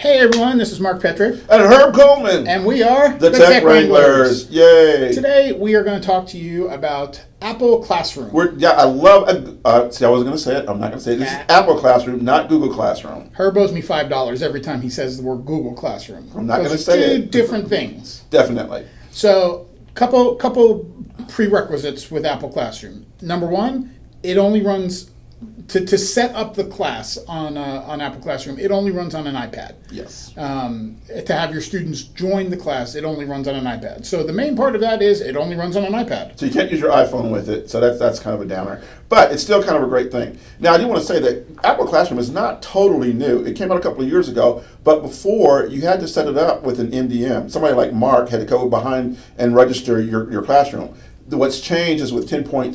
Hey everyone, this is Mark Petrick. And Herb Coleman. And we are the Tech Wranglers. Yay. Today we are going to talk to you about Apple Classroom. I love, see, I wasn't going to say it. I'm not going to say it. This is Apple Classroom, not Google Classroom. Herb owes me $5 every time he says the word Google Classroom. I'm not going to say it. Two different things. Definitely. So, couple prerequisites with Apple Classroom. Number one, it only runs... To set up the class on Apple Classroom, it only runs on an iPad. Yes. To have your students join the class, it only runs on an iPad. So the main part of that is it only runs on an iPad. So you can't use your iPhone with it, so that's kind of a downer. But it's still kind of a great thing. Now, I do want to say that Apple Classroom is not totally new. It came out a couple of years ago, but before, you had to set it up with an MDM. Somebody like Mark had to go behind and register your classroom. What's changed is with 10.3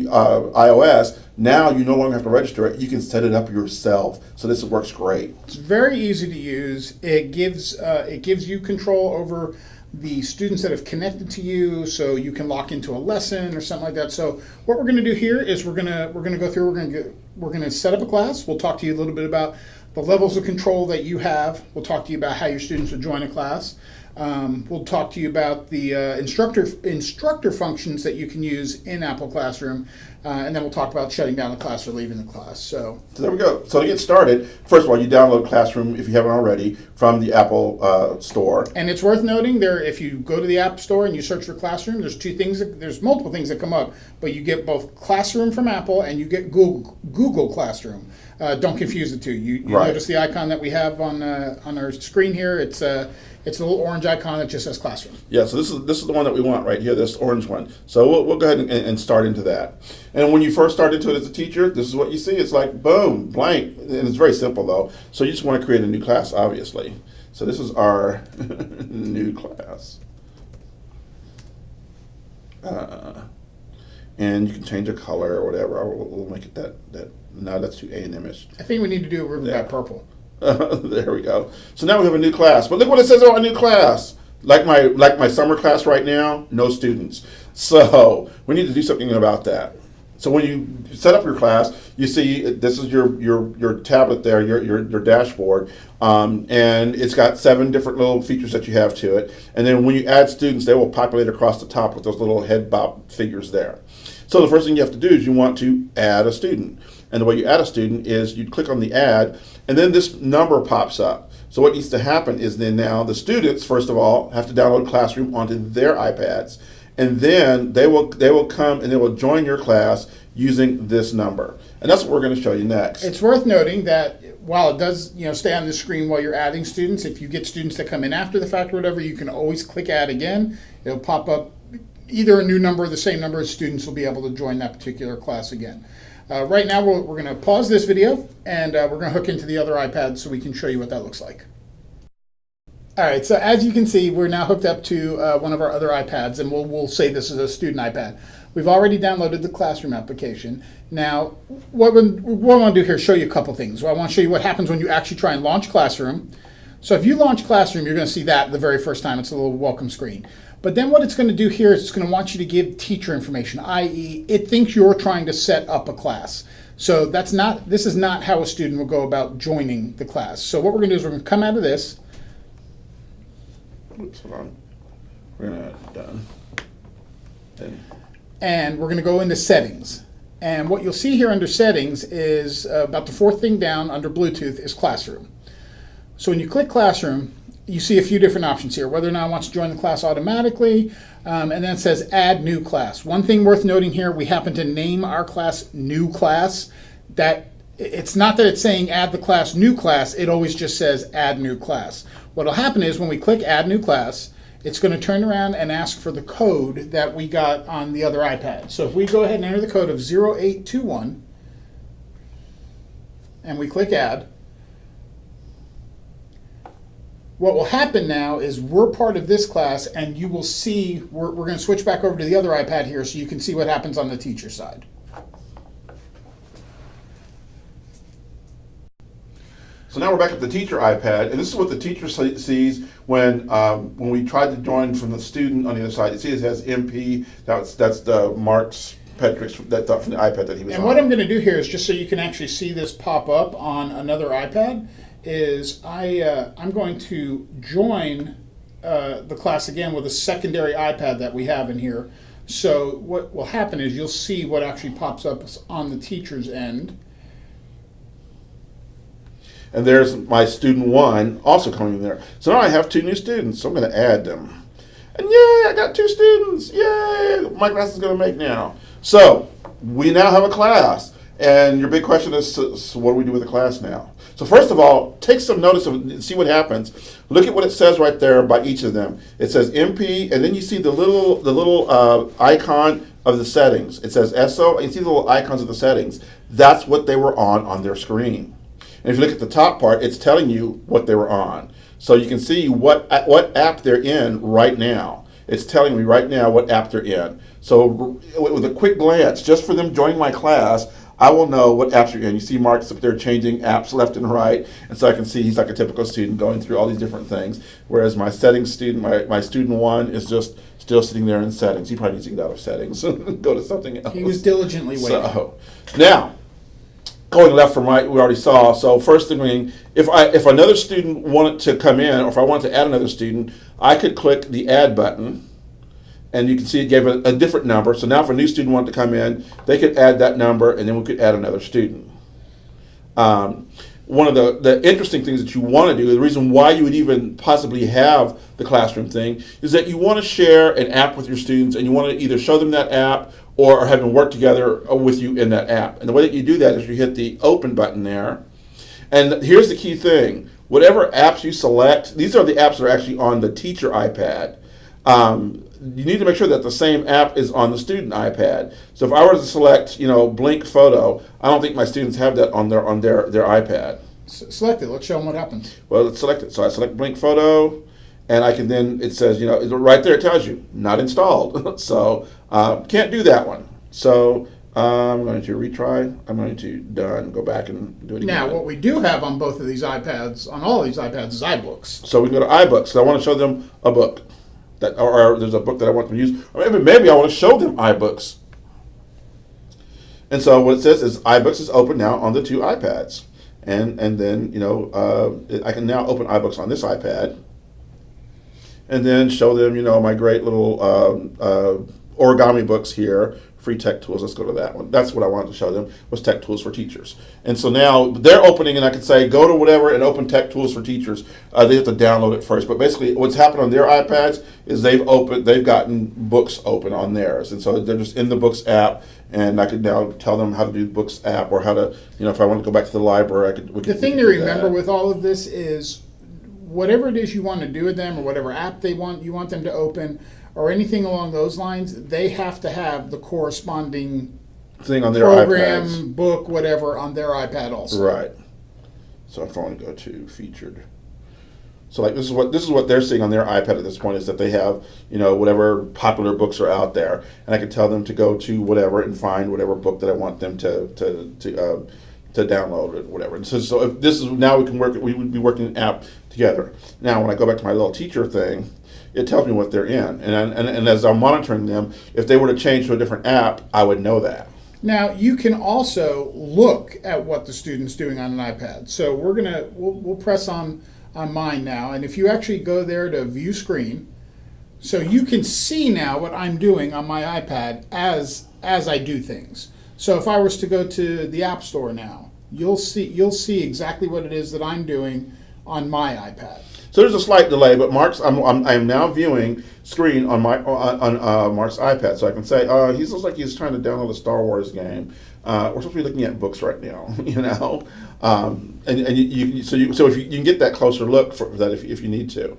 iOS, now you no longer have to register it. You can set it up yourself. So this works great. It's very easy to use. It gives you control over the students that have connected to you, so you can lock into a lesson or something like that. So what we're going to do here is we're going to go through. We're going to set up a class. We'll talk to you a little bit about the levels of control that you have. We'll talk to you about how your students will join a class. We'll talk to you about the instructor functions that you can use in Apple Classroom, and then we'll talk about shutting down the class or leaving the class. So there we go. So to get started, first of all, you download Classroom if you haven't already from the Apple Store. And it's worth noting there, if you go to the App Store and you search for Classroom, there's multiple things that come up, but you get both Classroom from Apple and you get Google Classroom. Don't confuse the two. You right. Notice the icon that we have on our screen here. It's a little orange icon that just says Classroom. Yeah, so this is the one that we want right here, this orange one. So we'll go ahead and start into that. And when you first start into it as a teacher, this is what you see. It's like, boom, blank. And it's very simple, though. So you just want to create a new class, obviously. So this is our new class. And you can change the color or whatever. We'll make it that. No, that's too A&M-ish. I think we need to do a ribbon by purple. There we go. So now we have a new class. But look what it says about a new class. Like my summer class right now, no students. So we need to do something about that. So when you set up your class, you see this is your tablet there, your dashboard, and it's got 7 different little features that you have to it. And then when you add students, they will populate across the top with those little head bob figures there. So the first thing you have to do is you want to add a student. And the way you add a student is you click on the add, and then this number pops up. So what needs to happen is then now the students, first of all, have to download Classroom onto their iPads. And then they will come and they will join your class using this number. And that's what we're going to show you next. It's worth noting that while it does stay on the screen while you're adding students, if you get students that come in after the fact or whatever, you can always click add again. It'll pop up either a new number or the same number of students will be able to join that particular class again. Right now, we're going to pause this video, and we're going to hook into the other iPad so we can show you what that looks like. All right, so as you can see, we're now hooked up to one of our other iPads, and we'll say this is a student iPad. We've already downloaded the Classroom application. Now, what I want to do here is show you a couple things. I want to show you what happens when you actually try and launch Classroom. So if you launch Classroom, you're going to see that the very first time. It's a little welcome screen. But then what it's going to do here is it's going to want you to give teacher information, i.e. it thinks you're trying to set up a class. So this is not how a student will go about joining the class. So what we're going to do is we're going to come out of this. Oops, hold on. We're going to done. And we're going to go into settings. And what you'll see here under settings is about the 4th thing down under Bluetooth is Classroom. So when you click Classroom, you see a few different options here, whether or not it wants to join the class automatically, and then it says add new class. One thing worth noting here, we happen to name our class new class. That it's not that it's saying add the class new class, it always just says add new class. What will happen is when we click add new class, it's going to turn around and ask for the code that we got on the other iPad. So if we go ahead and enter the code of 0821, and we click add, what will happen now is we're part of this class, and you will see, we're going to switch back over to the other iPad here so you can see what happens on the teacher side. So now we're back at the teacher iPad, and this is what the teacher sees when we tried to join from the student on the other side. You see it has MP, that's the Mark's Petrick's from the iPad that he was on. And what I'm going to do here is just so you can actually see this pop up on another iPad, is I'm going to join the class again with a secondary iPad that we have in here. So what will happen is you'll see what actually pops up on the teacher's end. And there's my student 1 also coming in there. So now I have 2 new students, so I'm going to add them. And yay, I got 2 students. Yay, my class is going to make now. So we now have a class. And your big question is, so what do we do with the class now? So first of all, take some notice of, see what happens. Look at what it says right there by each of them. It says MP, and then you see the little icon of the settings. It says SO, and you see the little icons of the settings. That's what they were on their screen. And if you look at the top part, it's telling you what they were on. So you can see what app they're in right now. It's telling me right now what app they're in. So with a quick glance, just for them joining my class, I will know what apps you're in. You see Mark's up there changing apps left and right, and so I can see he's like a typical student going through all these different things, whereas my settings student, my student 1 is just still sitting there in settings. He probably needs to get out of settings and go to something else. He was diligently waiting. So, now, going left from right, we already saw. So first thing, if another student wanted to come in, or if I wanted to add another student, I could click the add button, and you can see it gave a different number. So now if a new student wanted to come in, they could add that number, and then we could add another student. One of the interesting things that you want to do, the reason why you would even possibly have the classroom thing, is that you want to share an app with your students, and you want to either show them that app or have them work together with you in that app. And the way that you do that is you hit the open button there. And here's the key thing. Whatever apps you select, these are the apps that are actually on the teacher iPad. You need to make sure that the same app is on the student iPad. So if I were to select, Blink Photo, I don't think my students have that on their iPad. Select it. Let's show them what happens. Well, let's select it. So I select Blink Photo, and I can then, it says, right there it tells you, not installed. So can't do that one. So I'm going to retry. I'm going to done, go back and do it again. Now, what we do have on both of these iPads, on all of these iPads, is iBooks. So we can go to iBooks. So I want to show them a book. Or there's a book that I want them to use. Or maybe I want to show them iBooks. And so what it says is iBooks is open now on the 2 iPads. And then, I can now open iBooks on this iPad. And then show them, my great little origami books here, free tech tools. Let's go to that one. That's what I wanted to show them, was tech tools for teachers. And so now they're opening, and I can say, go to whatever and open tech tools for teachers. They have to download it first. But basically what's happened on their iPads is they've gotten books open on theirs. And so they're just in the books app, and I could now tell them how to do the books app, or how to, if I want to go back to the library, The thing to remember with all of this is whatever it is you want to do with them, or whatever app you want them to open, or anything along those lines, they have to have the corresponding thing on their program, iPads. book, whatever, on their iPad also. Right. So if I want to go to featured, so like this is what they're seeing on their iPad at this point, is that they have whatever popular books are out there, and I can tell them to go to whatever and find whatever book that I want them to download or whatever. And so if this is now we would be working an app together. Now when I go back to my little teacher thing, it tells me what they're in, and as I'm monitoring them, if they were to change to a different app, I would know that. Now you can also look at what the student's doing on an iPad. So we'll press on mine now, and if you actually go there to view screen, so you can see now what I'm doing on my iPad as I do things. So if I was to go to the App Store now, you'll see exactly what it is that I'm doing on my iPad. So there's a slight delay, but I'm now viewing screen on Mark's iPad, so I can say, he looks like he's trying to download a Star Wars game. We're supposed to be looking at books right now, and you can get that closer look for that if you need to.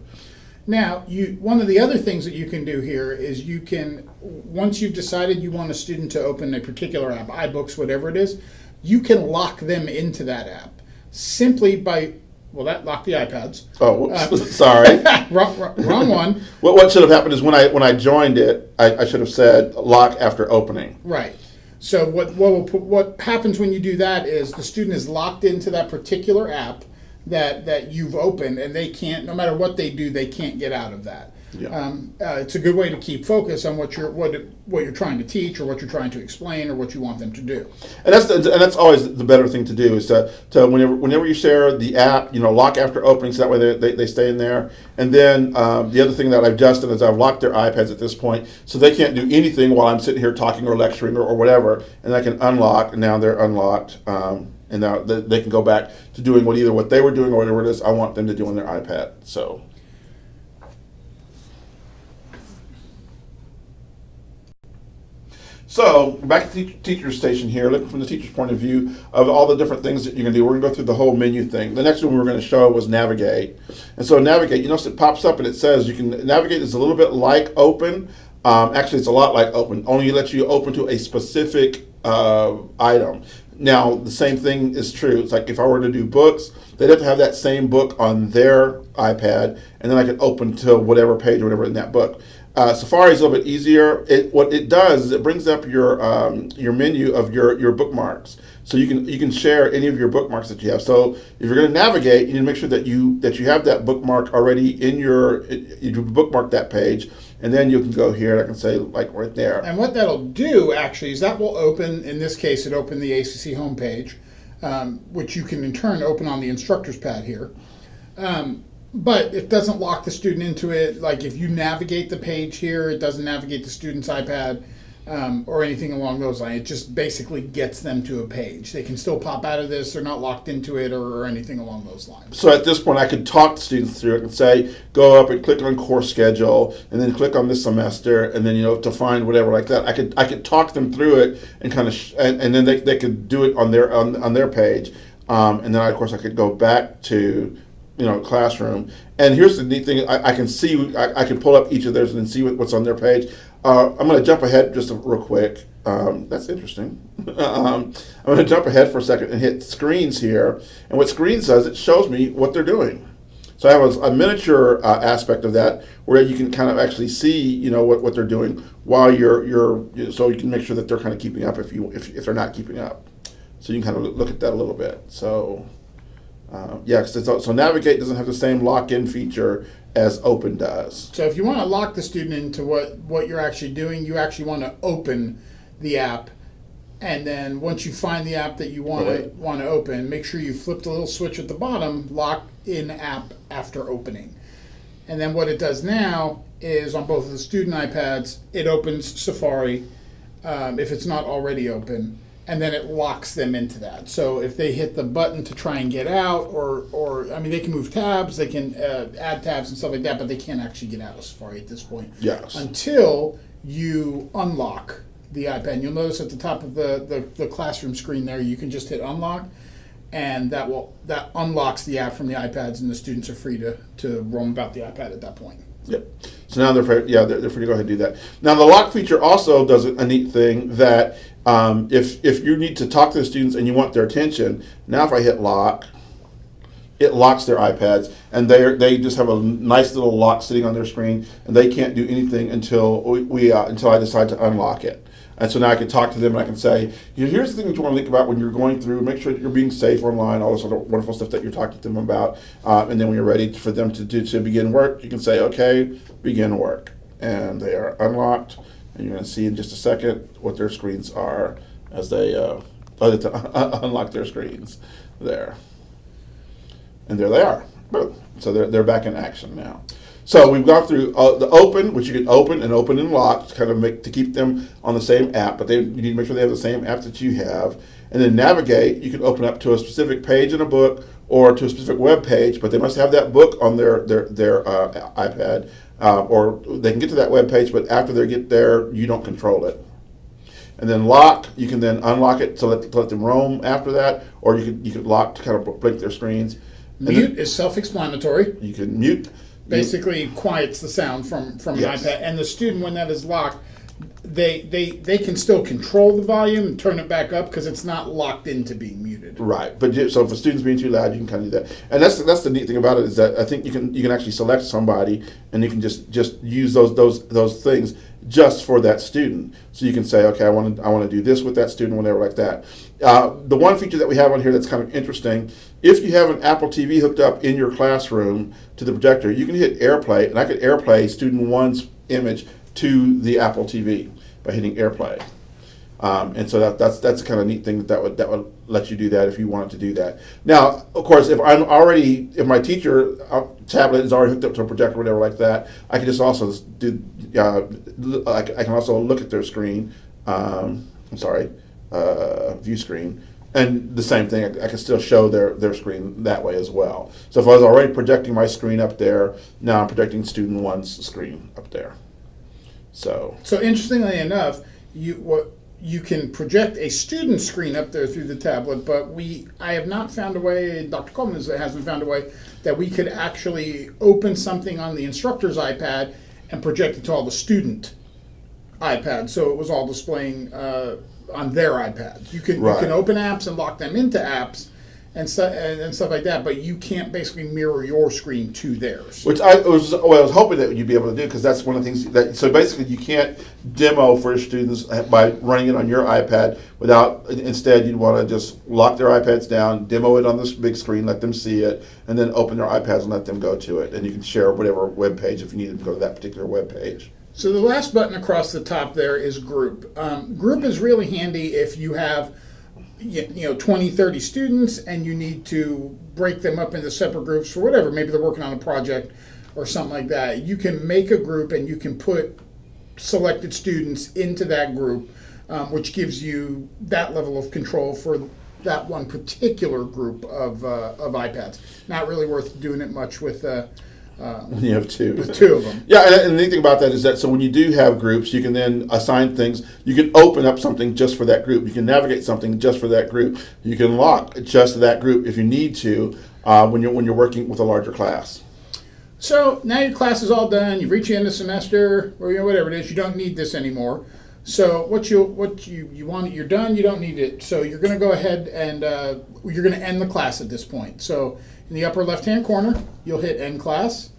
Now, one of the other things that you can do here is you can, once you've decided you want a student to open a particular app, iBooks, whatever it is, you can lock them into that app simply by, that locked the iPads. Oh, whoops. Sorry. wrong one. What should have happened is when I joined it, I should have said lock after opening. Right. So what happens when you do that is the student is locked into that particular app that you've opened, and they can't, no matter what they do, they can't get out of that. Yeah. It's a good way to keep focus on what you're trying to teach, or what you're trying to explain, or what you want them to do. And that's always the better thing to do is to whenever you share the app, lock after opening, so that way they stay in there. And then the other thing that I've just done is I've locked their iPads at this point, so they can't do anything while I'm sitting here talking or lecturing or whatever. And I can unlock, and now they're unlocked, and now they can go back to doing what they were doing or whatever it is I want them to do on their iPad. So back to the teacher station here, looking from the teacher's point of view of all the different things that you can do. We're going to go through the whole menu thing. The next one we were going to show was navigate. And so navigate, you notice it pops up and it says you can navigate is a little bit like open. Actually, it's a lot like open, only it lets you open to a specific item. Now, the same thing is true. It's like if I were to do books, they'd have to have that same book on their iPad, and then I could open to whatever page or whatever in that book. Safari is a little bit easier. What it does is it brings up your menu of your bookmarks, so you can share any of your bookmarks that you have. So if you're going to navigate, you need to make sure that you have that bookmark already in you bookmark that page, and then you can go here. And I can say like right there. And what that'll do actually is that will open. In this case, it opened the ACC homepage, which you can in turn open on the instructor's pad here. But it doesn't lock the student into it. Like if you navigate the page here, it doesn't navigate the student's iPad or anything along those lines. It just basically gets them to a page. They can still pop out of this. They're not locked into it or anything along those lines. So at this point, I could talk to students through it and say, go up and click on course schedule, and then click on this semester, and then to find whatever like that. I could talk them through it and kind of, and then they could do it on their page, and then of course I could go back to classroom. And here's the neat thing: I can see, I can pull up each of theirs and see what's on their page. I'm going to jump ahead just real quick. That's interesting. I'm going to jump ahead for a second and hit screens here. And what screens does, it shows me what they're doing. So I have a miniature aspect of that where you can kind of actually see, what they're doing while so you can make sure that they're kind of keeping up if they're not keeping up. So you can kind of look at that a little bit. So. So Navigate doesn't have the same lock-in feature as Open does. So if you want to lock the student into what you're actually doing, you actually want to open the app, and then once you find the app that you want to open, make sure you flip the little switch at the bottom, lock in app after opening. And then what it does now is on both of the student iPads, it opens Safari if it's not already open. And then it locks them into that. So if they hit the button to try and get out, or they can move tabs, they can add tabs and stuff like that, but they can't actually get out of Safari at this point. Yes. Until you unlock the iPad. And you'll notice at the top of the classroom screen there, you can just hit unlock, and that unlocks the app from the iPads, and the students are free to roam about the iPad at that point. Yep. So now they're free to go ahead and do that. Now the lock feature also does a neat thing that if you need to talk to the students and you want their attention, now if I hit lock, it locks their iPads, and they just have a nice little lock sitting on their screen, and they can't do anything until I decide to unlock it. And so now I can talk to them and I can say, here's the thing that you want to think about when you're going through, make sure that you're being safe online, all this other wonderful stuff that you're talking to them about. And then when you're ready for them to begin work, you can say, okay, begin work. And they are unlocked. And you're going to see in just a second what their screens are as they unlock their screens there. And there they are. Boom. So they're back in action now. So we've gone through the open, which you can open and lock to kind of to keep them on the same app, but you need to make sure they have the same app that you have. And then navigate, you can open up to a specific page in a book or to a specific web page, but they must have that book on their iPad, or they can get to that web page, but after they get there, you don't control it. And then lock, you can then unlock it to let them roam after that, or you could lock to kind of blink their screens. Mute is self-explanatory. You can mute. Basically quiets the sound from an Yes. iPad. And the student, when that is locked, they can still control the volume and turn it back up because it's not locked into being muted. Right, but so if a student's being too loud, you can kind of do that, and that's the neat thing about it is that I think you can actually select somebody, and you can just use those things just for that student. So you can say, okay, I want to do this with that student, whatever like that. The one feature that we have on here that's kind of interesting, if you have an Apple TV hooked up in your classroom to the projector, you can hit AirPlay, and I could AirPlay student one's image to the Apple TV by hitting AirPlay. And so that's the kind of neat thing that would let you do that if you wanted to do that. Now, of course, if my teacher tablet is already hooked up to a projector or whatever like that, I can just also do. I can also look at their screen. View screen, and the same thing. I can still show their screen that way as well. So if I was already projecting my screen up there, now I'm projecting student one's screen up there. So interestingly enough, you can project a student screen up there through the tablet, but I have not found a way, Dr. Coleman hasn't found a way, that we could actually open something on the instructor's iPad and project it to all the student iPads, so it was all displaying on their iPads. You can open apps and lock them into apps and stuff like that, but you can't basically mirror your screen to theirs. Which I was hoping that you'd be able to do, because that's one of the things that. So basically, you can't demo for students by running it on your iPad without. Instead, you'd want to just lock their iPads down, demo it on this big screen, let them see it, and then open their iPads and let them go to it. And you can share whatever web page if you need to go to that particular web page. So the last button across the top there is Group. Group is really handy if you have 20, 30 students and you need to break them up into separate groups for whatever. Maybe they're working on a project or something like that. You can make a group and you can put selected students into that group, which gives you that level of control for that one particular group of iPads. Not really worth doing it much with when you have two. With two of them. Yeah, and the neat thing about that is that so when you do have groups, you can then assign things. You can open up something just for that group. You can navigate something just for that group. You can lock just that group if you need to when you're working with a larger class. So now your class is all done. You've reached the end of the semester, or whatever it is. You don't need this anymore. So what you want, you're done. You don't need it. So you're going to go ahead and you're going to end the class at this point. So in the upper left-hand corner, you'll hit End Class,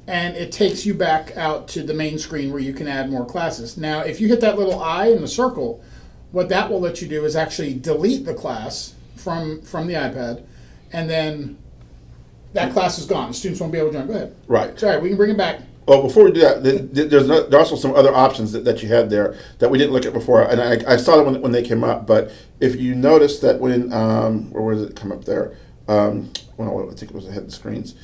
and it takes you back out to the main screen where you can add more classes. Now, if you hit that little I in the circle, what that will let you do is actually delete the class from the iPad, and then that class is gone. The students won't be able to join. Go ahead. Right. Sorry, we can bring it back. Well, before we do that, there's also some other options that you had there that we didn't look at before, and I saw them when they came up. But if you notice that when where does it come up there? Well, I think it was ahead of the screens.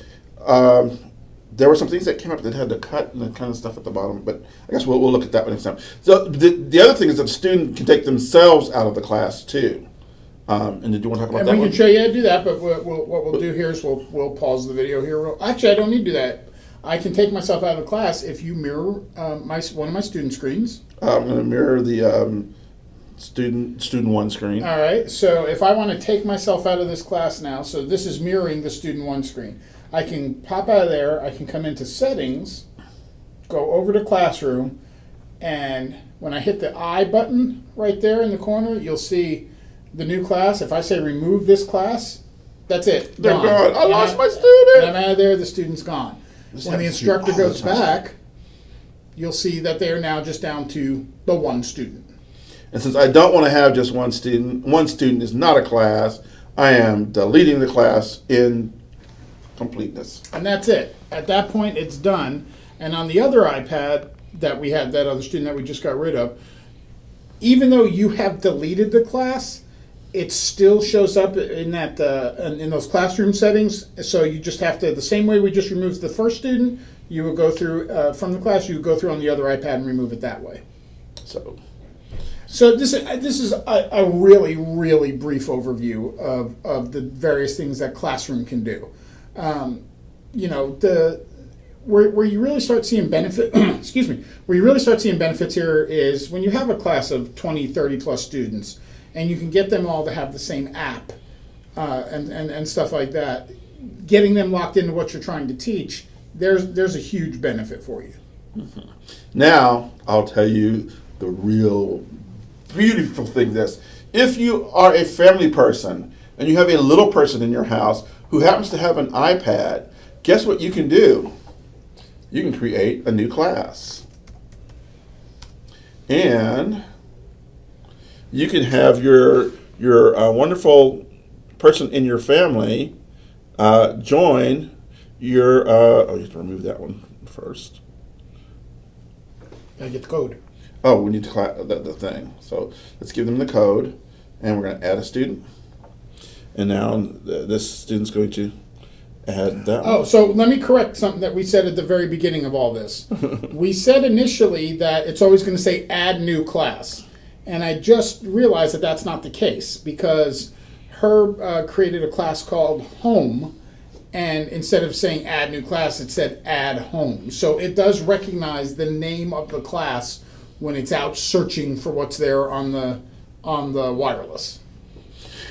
There were some things that came up that had the cut and the kind of stuff at the bottom, but I guess we'll look at that next time. So the other thing is that the student can take themselves out of the class too. And did you want to talk about that? We can show you how to do that, but what we'll do here is we'll pause the video here. Actually, I don't need to do that. I can take myself out of the class if you mirror one of my student screens. I'm going to mirror the student one screen. All right. So if I want to take myself out of this class now, so this is mirroring the student one screen. I can pop out of there. I can come into Settings, go over to Classroom, and when I hit the I button right there in the corner, you'll see the new class. If I say remove this class, that's it. They're gone. I lost my student. And I'm out of there. The student's gone. When the instructor goes back, you'll see that they are now just down to the one student. And since I don't want to have just one student is not a class, I am deleting the class in completeness. And that's it. At that point, it's done. And on the other iPad that we had, that other student that we just got rid of, even though you have deleted the class, it still shows up in that in those classroom settings. So you just have to, the same way we just removed the first student, you will go through from the class. You would go through on the other iPad and remove it that way. So this is a really, really brief overview of the various things that Classroom can do. Where you really start seeing benefit, excuse me, where you really start seeing benefits here is when you have a class of 20, 30 plus students, and you can get them all to have the same app and stuff like that. Getting them locked into what you're trying to teach, there's a huge benefit for you. Mm-hmm. Now, I'll tell you the real beautiful thing this. If you are a family person and you have a little person in your house who happens to have an iPad, guess what you can do? You can create a new class. And you can have your wonderful person in your family join your, you have to remove that one first. I get the code. Oh, we need to the thing. So let's give them the code, and we're going to add a student. And now this student's going to add that one. Oh, so let me correct something that we said at the very beginning of all this. We said initially that it's always going to say add new class. And I just realized that that's not the case, because Herb created a class called Home, and instead of saying add new class, it said add home. So it does recognize the name of the class when it's out searching for what's there on the wireless.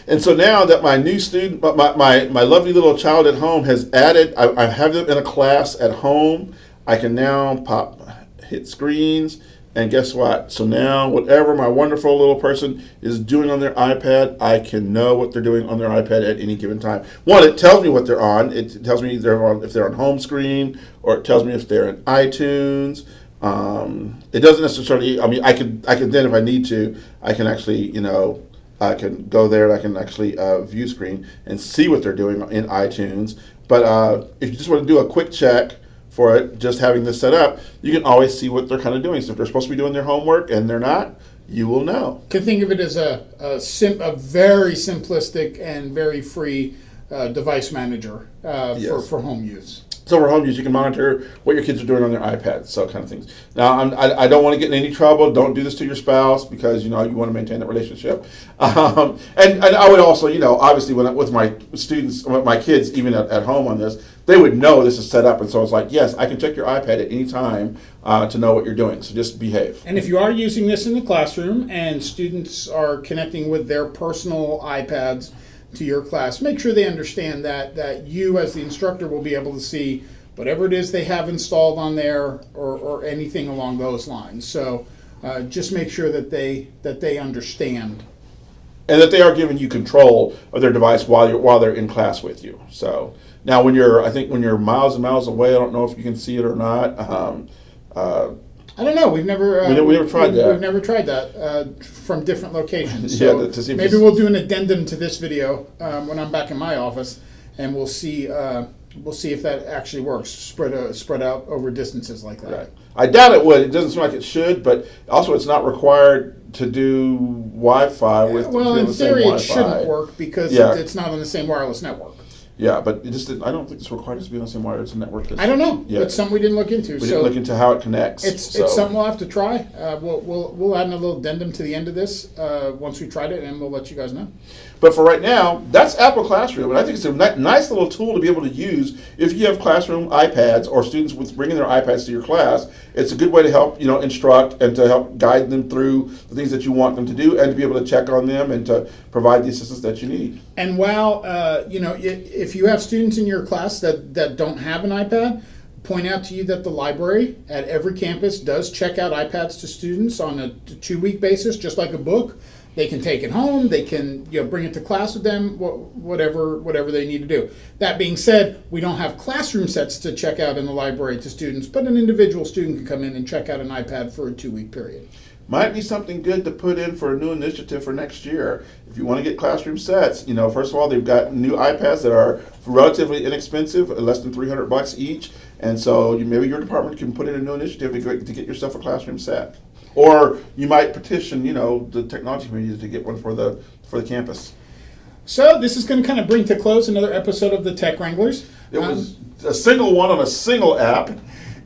And so now that my new student, my lovely little child at home has added, I have them in a class at home, I can now hit screens, and guess what? So now whatever my wonderful little person is doing on their iPad, I can know what they're doing on their iPad at any given time. One, it tells me what they're on. It tells me if they're on home screen, or it tells me if they're in iTunes. It doesn't necessarily, I can then, if I need to, I can actually, I can go there and I can actually view screen and see what they're doing in iTunes. But if you just want to do a quick check for it, just having this set up, you can always see what they're kind of doing. So if they're supposed to be doing their homework and they're not, you will know. You can think of it as a very simplistic and very free device manager Yes. for home use. So for home use, you can monitor what your kids are doing on their iPads, so kind of things. Now, I don't want to get in any trouble. Don't do this to your spouse, because you want to maintain that relationship. And I would also, obviously, with my students, with my kids, even at home on this, they would know this is set up. And so it's like, yes, I can check your iPad at any time to know what you're doing. So just behave. And if you are using this in the classroom and students are connecting with their personal iPads to your class, make sure they understand that you as the instructor will be able to see whatever it is they have installed on there, or anything along those lines. So just make sure that they understand, and that they are giving you control of their device while they're in class with you. So now when you're miles and miles away, I don't know if you can see it or not. I don't know. We've never tried that. We've never tried that from different locations. So Yeah, to see if maybe we'll do an addendum to this video when I'm back in my office, and we'll see if that actually works. Spread out over distances like that. Right. I doubt it would. It doesn't seem like it should, but also it's not required to do Wi-Fi with Well, in the same theory, it Wi-Fi. shouldn't work because Yeah. it's not on the same wireless network. Yeah, but I don't think it's required to be on the same wireless network. I don't know. Yeah. It's something we didn't look into. We didn't look into how it connects. It's something we'll have to try. We'll add in a little addendum to the end of this once we tried it, and we'll let you guys know. But for right now, that's Apple Classroom, and I think it's a nice little tool to be able to use if you have classroom iPads or students with bringing their iPads to your class. It's a good way to help instruct and to help guide them through the things that you want them to do, and to be able to check on them and to provide the assistance that you need. And while if you have students in your class that don't have an iPad, point out to you that the library at every campus does check out iPads to students on a 2-week basis, just like a book. They can take it home. They can bring it to class with them. Whatever they need to do. That being said, we don't have classroom sets to check out in the library to students, but an individual student can come in and check out an iPad for a 2-week period. Might be something good to put in for a new initiative for next year. If you want to get classroom sets, first of all, they've got new iPads that are relatively inexpensive, less than $300 each. And so maybe your department can put in a new initiative to get yourself a classroom set. Or you might petition, the technology community to get one for the campus. So this is going to kind of bring to close another episode of the Tech Wranglers. It was a single one on a single app.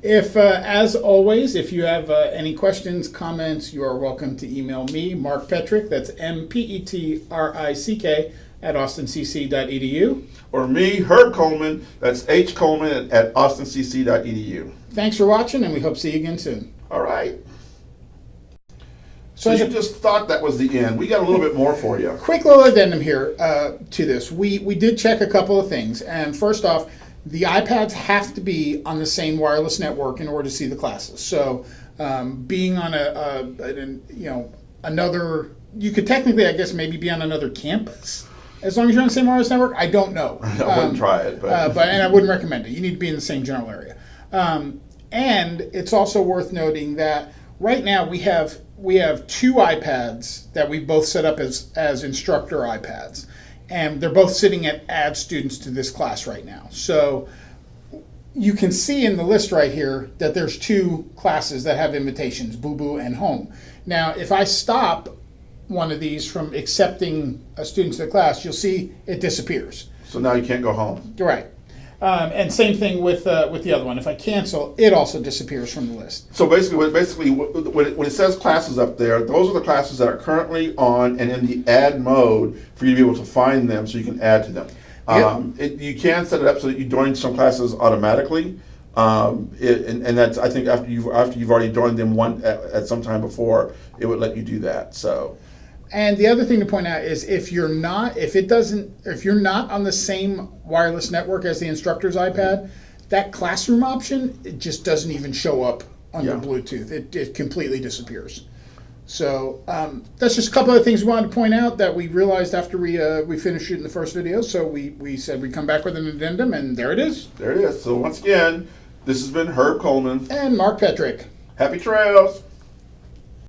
If, as always, if you have any questions, comments, you are welcome to email me, Mark Petrick, that's MPETRICK, at austincc.edu. Or me, Herb Coleman, that's HColeman at austincc.edu. Thanks for watching, and we hope to see you again soon. All right. So you just thought that was the end. We got a little bit more for you. Quick little addendum here to this. We did check a couple of things, and first off, the iPads have to be on the same wireless network in order to see the classes. So Being on another, you could technically, I guess, maybe be on another campus as long as you're on the same wireless network. I don't know. I wouldn't try it, but and I wouldn't recommend it. You need to be in the same general area. And it's also worth noting that right now we have 2 iPads that we both set up as instructor iPads, and they're both sitting at add students to this class right now. So you can see in the list right here that there's 2 classes that have invitations, Boo Boo and Home. Now, if I stop one of these from accepting a student to the class, you'll see it disappears. so now you can't go home. Right. And same thing with the other one. If I cancel, it also disappears from the list. So basically, when it says classes up there, those are the classes that are currently on and in the add mode for you to be able to find them, so you can add to them. You can set it up so that you join some classes automatically, and that's, I think, after you've already joined them at some time before, it would let you do that. So. And the other thing to point out is if you're not on the same wireless network as the instructor's iPad, that classroom option, it just doesn't even show up under Bluetooth. It completely disappears. So that's just a couple of things we wanted to point out that we realized after we finished shooting the first video. So we said we'd come back with an addendum, and there it is. There it is. So once again, this has been Herb Coleman and Mark Petrick. Happy trails.